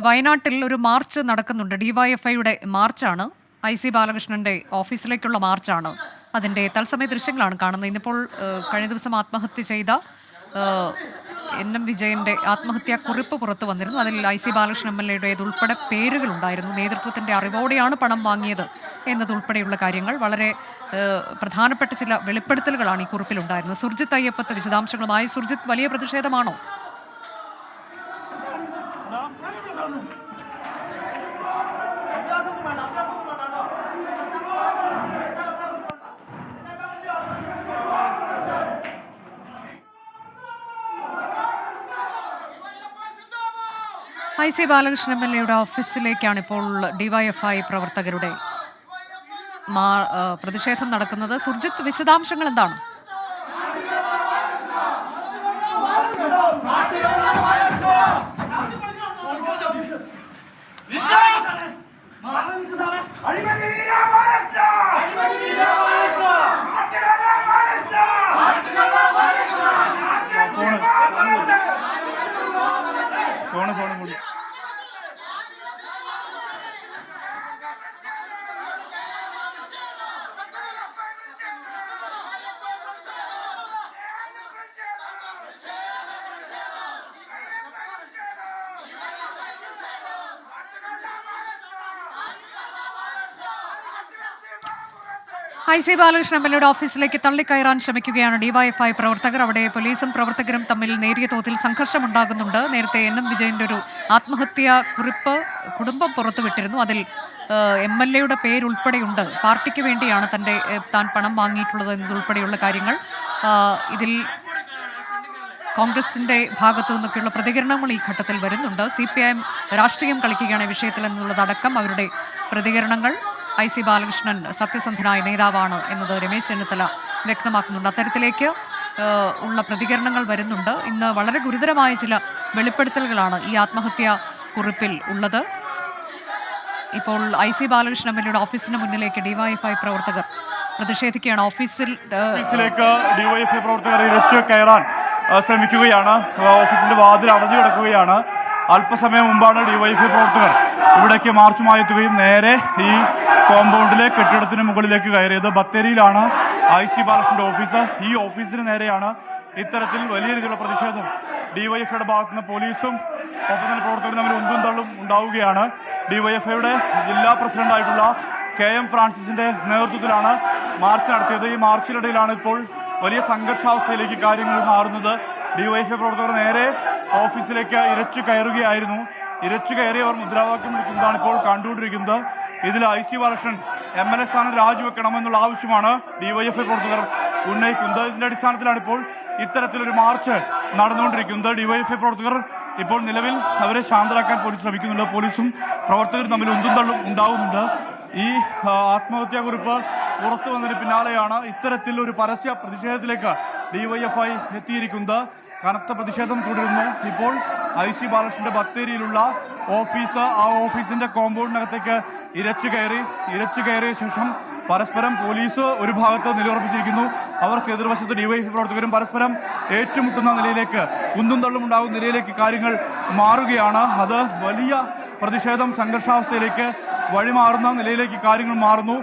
വയനാട്ടിൽ ഒരു മാർച്ച് നടക്കുന്നുണ്ട്. ഡിവൈഎഫ്ഐയുടെ മാർച്ചാണ്. IC ബാലകൃഷ്ണന്റെ ഓഫീസിലേക്കുള്ള മാർച്ചാണ്. അതിന്റെ തത്സമയ ദൃശ്യങ്ങളാണ് കാണുന്നത്. ഇന്നിപ്പോൾ കഴിഞ്ഞ ദിവസം ആത്മഹത്യ ചെയ്ത NM വിജയന്റെ ആത്മഹത്യാ കുറിപ്പ് പുറത്തു വന്നിരുന്നു. അതിൽ IC ബാലകൃഷ്ണൻ MLAയുടേതുൾപ്പെടെ പേരുകളുണ്ടായിരുന്നു. നേതൃത്വത്തിന്റെ അറിവോടെയാണ് പണം വാങ്ങിയത് എന്നതുൾപ്പെടെയുള്ള കാര്യങ്ങൾ. വളരെ പ്രധാനപ്പെട്ട ചില വെളിപ്പെടുത്തലുകളാണ് ഈ കുറിപ്പിലുണ്ടായിരുന്നത്. സുർജിത്ത് അയ്യപ്പത്ത് വിശദാംശങ്ങളുമായി. സുർജിത്ത്, വലിയ പ്രതിഷേധമാണോ? IC ബാലകൃഷ്ണൻ MLAയുടെ ഓഫീസിലേക്കാണ് ഇപ്പോൾ ഡിവൈഎഫ്ഐ പ്രവർത്തകരുടെ പ്രതിഷേധം നടക്കുന്നത്. സുർജിത്ത്, വിശദാംശങ്ങൾ എന്താണ്? IC ബാലകൃഷ്ണൻ MLAയുടെ ഓഫീസിലേക്ക് തള്ളിക്കയറാൻ ശ്രമിക്കുകയാണ് ഡിവൈഎഫ്ഐ പ്രവർത്തകർ. അവിടെ പോലീസും പ്രവർത്തകരും തമ്മിൽ നേരിയ തോതിൽ സംഘർഷമുണ്ടാകുന്നുണ്ട്. നേരത്തെ NM വിജയന്റെ ഒരു ആത്മഹത്യാ കുറിപ്പ് കുടുംബം പുറത്തുവിട്ടിരുന്നു. അതിൽ MLAയുടെ പേരുൾപ്പെടെയുണ്ട്. പാർട്ടിക്ക് വേണ്ടിയാണ് താൻ പണം വാങ്ങിയിട്ടുള്ളത് എന്നതുൾപ്പെടെയുള്ള കാര്യങ്ങൾ. ഇതിൽ കോൺഗ്രസിന്റെ ഭാഗത്തു നിന്നൊക്കെയുള്ള പ്രതികരണങ്ങൾ ഈ ഘട്ടത്തിൽ വരുന്നുണ്ട്. CPIM രാഷ്ട്രീയം കളിക്കുകയാണ് ഈ വിഷയത്തിൽ എന്നുള്ളതടക്കം അവരുടെ പ്രതികരണങ്ങൾ. IC ബാലകൃഷ്ണൻ സത്യസന്ധനായ നേതാവാണ് എന്നത് രമേശ് ചെന്നിത്തല വ്യക്തമാക്കുന്നുണ്ട്. അത്തരത്തിലേക്ക് ഉള്ള പ്രതികരണങ്ങൾ വരുന്നുണ്ട്. ഇന്ന് വളരെ ഗുരുതരമായ ചില വെളിപ്പെടുത്തലുകളാണ് ഈ ആത്മഹത്യാ കുറിപ്പിൽ ഉള്ളത്. ഇപ്പോൾ IC ബാലകൃഷ്ണൻ MLAയുടെ ഓഫീസിന് മുന്നിലേക്ക് ഡിവൈഎഫ്ഐ പ്രവർത്തകർ പ്രതിഷേധിക്കുകയാണ്. ഓഫീസിലേക്ക് ഡിവൈഎഫ്ഐ പ്രവർത്തകർ ഇരച്ചു കയറാൻ ശ്രമിക്കുകയാണ്. ഓഫീസിന്റെ വാതിൽ അടഞ്ഞു കിടക്കുകയാണ്. അല്പസമയം മുമ്പാണ് ഡിവൈഎഫ്ഐ പ്രവർത്തകർ ഇവിടേക്ക് മാർച്ചുമായി എത്തുകയും നേരെ ഈ കോമ്പൗണ്ടിലെ കെട്ടിടത്തിന് മുകളിലേക്ക് കയറിയത്. ബത്തേരിയിലാണ് IC ബാലകൃഷ്ണന്റെ ഓഫീസ്. ഈ ഓഫീസിന് നേരെയാണ് ഇത്തരത്തിൽ വലിയ രീതിയിലുള്ള പ്രതിഷേധം ഡിവൈഎഫ്ഐയുടെ ഭാഗത്തുനിന്ന് പോലീസും ഒപ്പം തന്നെ പ്രവർത്തകരും തമ്മിൽ ഉന്തും തള്ളും ഉണ്ടാവുകയാണ്. ഡിവൈഎഫ്ഐയുടെ ജില്ലാ പ്രസിഡന്റായിട്ടുള്ള KM ഫ്രാൻസിസിന്റെ നേതൃത്വത്തിലാണ് മാർച്ച് നടത്തിയത്. ഈ മാർച്ചിനിടയിലാണ് ഇപ്പോൾ വലിയ സംഘർഷാവസ്ഥയിലേക്ക് കാര്യങ്ങൾ മാറുന്നത്. ഡിവൈഎഫ്ഐ പ്രവർത്തകർ നേരെ ഓഫീസിലേക്ക് ഇരച്ചു കയറുകയായിരുന്നു. ഇരച്ചു കയറിയവർ മുദ്രാവാക്യം വിളിക്കുന്നതാണ് ഇപ്പോൾ കണ്ടുകൊണ്ടിരിക്കുന്നത്. ഇതിൽ IC ബാലകൃഷ്ണൻ MLA സ്ഥാനം രാജിവെക്കണമെന്നുള്ള ആവശ്യമാണ് ഡിവൈഎഫ്ഐ പ്രവർത്തകർ ഉന്നയിക്കുന്നത്. ഇതിന്റെ അടിസ്ഥാനത്തിലാണ് ഇപ്പോൾ ഇത്തരത്തിലൊരു മാർച്ച് നടന്നുകൊണ്ടിരിക്കുന്നത്. ഡിവൈഎഫ്ഐ പ്രവർത്തകർ ഇപ്പോൾ നിലവിൽ അവരെ ശാന്തരാക്കാൻ പോലീസ് ശ്രമിക്കുന്നുണ്ട്. പോലീസും പ്രവർത്തകരും തമ്മിൽ ഉന്തും തള്ളും ഉണ്ടാവുന്നുണ്ട്. ഈ ആത്മഹത്യാ കുറിപ്പ് പുറത്തു വന്നതിന് പിന്നാലെയാണ് ഇത്തരത്തിൽ ഒരു പരസ്യ പ്രതിഷേധത്തിലേക്ക് ഡിവൈഎഫ്ഐ എത്തിയിരിക്കുന്നത്. കനത്ത പ്രതിഷേധം തുടരുന്നു. ഇപ്പോൾ IC ബാലകൃഷ്ണന്റെ ബത്തേരിയിലുള്ള ഓഫീസ്, ആ ഓഫീസിന്റെ കോമ്പൗണ്ടിനകത്തേക്ക് ഇരച്ചു കയറിയ ശേഷം പരസ്പരം പോലീസ് ഒരു ഭാഗത്ത് നിലയുറപ്പിച്ചിരിക്കുന്നു. അവർക്ക് എതിർവശത്ത് ഡിവൈഎഫ്ഐ പ്രവർത്തകരും പരസ്പരം ഏറ്റുമുട്ടുന്ന നിലയിലേക്ക്, കുന്തും തള്ളും ഉണ്ടാകുന്ന നിലയിലേക്ക് കാര്യങ്ങൾ മാറുകയാണ്. അത് വലിയ പ്രതിഷേധം സംഘർഷാവസ്ഥയിലേക്ക് വഴിമാറുന്ന നിലയിലേക്ക് കാര്യങ്ങൾ മാറുന്നു.